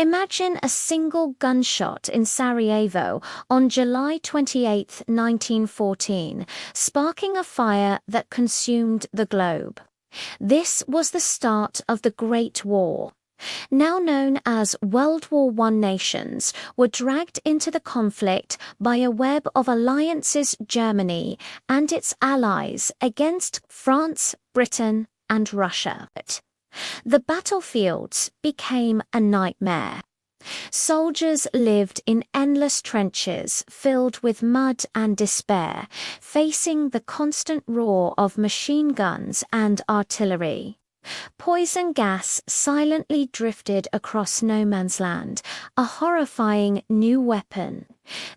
Imagine a single gunshot in Sarajevo on July 28, 1914, sparking a fire that consumed the globe. This was the start of the Great War. Now known as World War I, nations were dragged into the conflict by a web of alliances: Germany and its allies against France, Britain, and Russia. The battlefields became a nightmare. Soldiers lived in endless trenches filled with mud and despair, facing the constant roar of machine guns and artillery. Poison gas silently drifted across no man's land, a horrifying new weapon.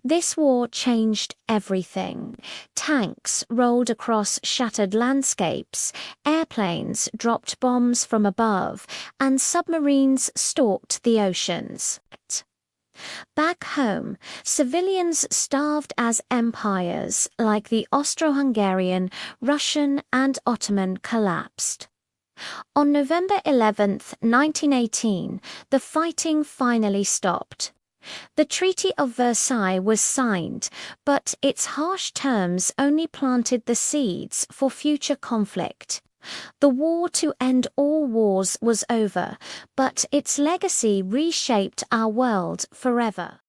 This war changed everything. Tanks rolled across shattered landscapes, airplanes dropped bombs from above, and submarines stalked the oceans. Back home, civilians starved as empires like the Austro-Hungarian, Russian, and Ottoman collapsed. On November 11, 1918, the fighting finally stopped. The Treaty of Versailles was signed, but its harsh terms only planted the seeds for future conflict. The war to end all wars was over, but its legacy reshaped our world forever.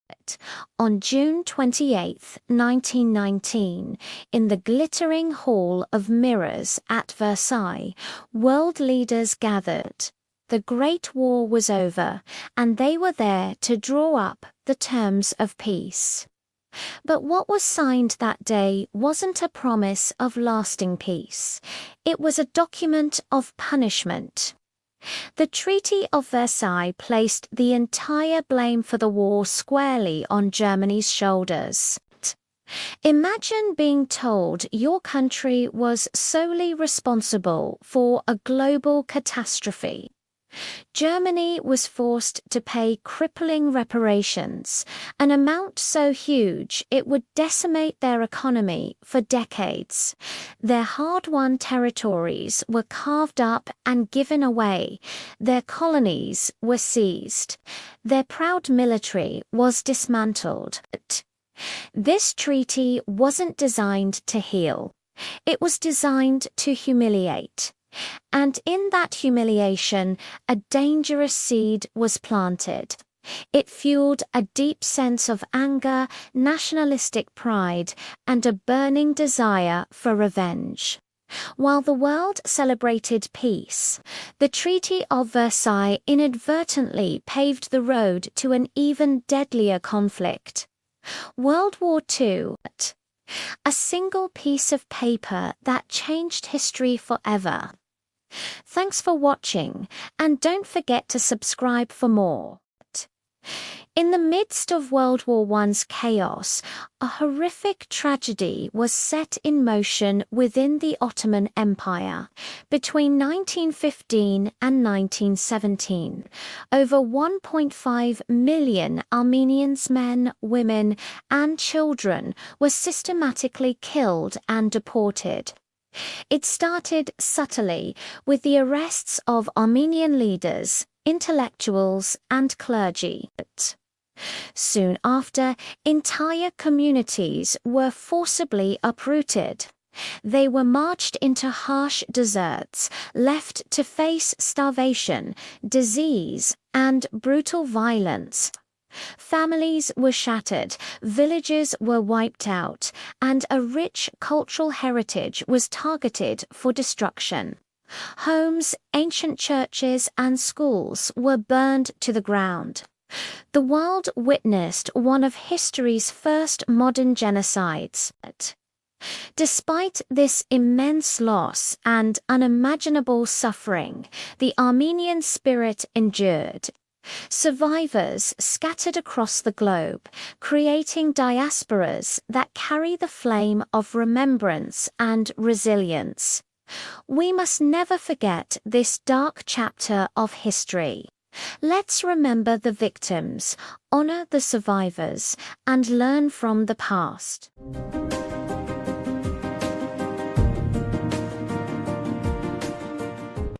On June 28, 1919, in the glittering Hall of Mirrors at Versailles, world leaders gathered. The Great War was over, and they were there to draw up the terms of peace. But what was signed that day wasn't a promise of lasting peace. It was a document of punishment. The Treaty of Versailles placed the entire blame for the war squarely on Germany's shoulders. Imagine being told your country was solely responsible for a global catastrophe. Germany was forced to pay crippling reparations, an amount so huge it would decimate their economy for decades. Their hard-won territories were carved up and given away. Their colonies were seized. Their proud military was dismantled. This treaty wasn't designed to heal. It was designed to humiliate. And in that humiliation, a dangerous seed was planted. It fueled a deep sense of anger, nationalistic pride, and a burning desire for revenge. While the world celebrated peace, the Treaty of Versailles inadvertently paved the road to an even deadlier conflict. World War II. A single piece of paper that changed history forever. Thanks for watching, and don't forget to subscribe for more. In the midst of World War I's chaos, a horrific tragedy was set in motion within the Ottoman Empire. Between 1915 and 1917, over 1.5 million Armenians, men, women, and children were systematically killed and deported. It started subtly with the arrests of Armenian leaders, intellectuals, and clergy. Soon after, entire communities were forcibly uprooted. They were marched into harsh deserts, left to face starvation, disease, and brutal violence. Families were shattered, villages were wiped out, and a rich cultural heritage was targeted for destruction. Homes, ancient churches, and schools were burned to the ground. The world witnessed one of history's first modern genocides. Despite this immense loss and unimaginable suffering, the Armenian spirit endured. Survivors scattered across the globe, creating diasporas that carry the flame of remembrance and resilience. We must never forget this dark chapter of history. Let's remember the victims, honor the survivors, and learn from the past.